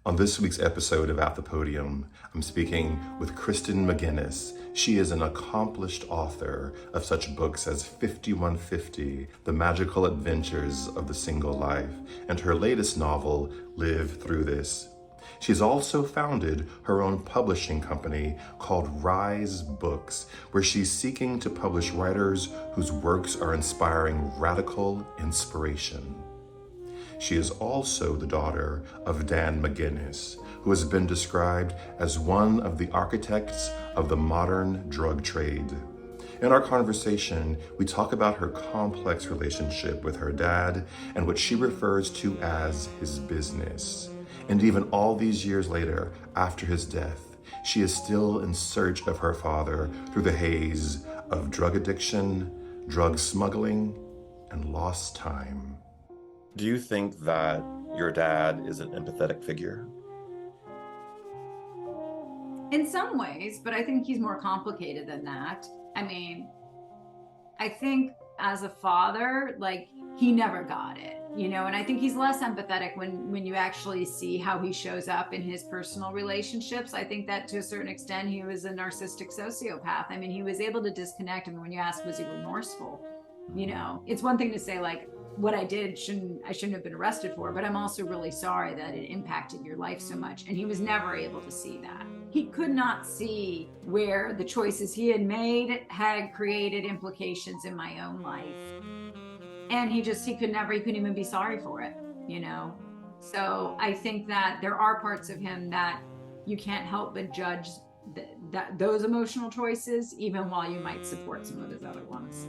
On this week's episode of At the Podium, I'm speaking with Kristen McGuiness. She is an accomplished author of such books as 5150, The Magical Adventures of the Single Life, and her latest novel, Live Through This. She's also founded her own publishing company called Rise Books, where she's seeking to publish writers whose works are inspiring radical inspiration. She is also the daughter of Dan McGuiness, who has been described as one of the architects of the modern drug trade. In our conversation, we talk about her complex relationship with her dad and what she refers to as his business. And even all these years later, after his death, she is still in search of her father through the haze of drug addiction, drug smuggling, and lost time. Do you think that your dad is an empathetic figure? In some ways, but I think he's more complicated than that. I mean, I think as a father, like, he never got it, and I think he's less empathetic when you actually see how he shows up in his personal relationships. I think that to a certain extent, he was a narcissistic sociopath. I mean, he was able to disconnect. I mean, when you ask, was he remorseful? It's one thing to say, like, what I did I shouldn't have been arrested for, but I'm also really sorry that it impacted your life so much. And he was never able to see that. He could not see where the choices he had made had created implications in my own life. And he couldn't even be sorry for it, So I think that there are parts of him that you can't help but judge those emotional choices, even while you might support some of his other ones.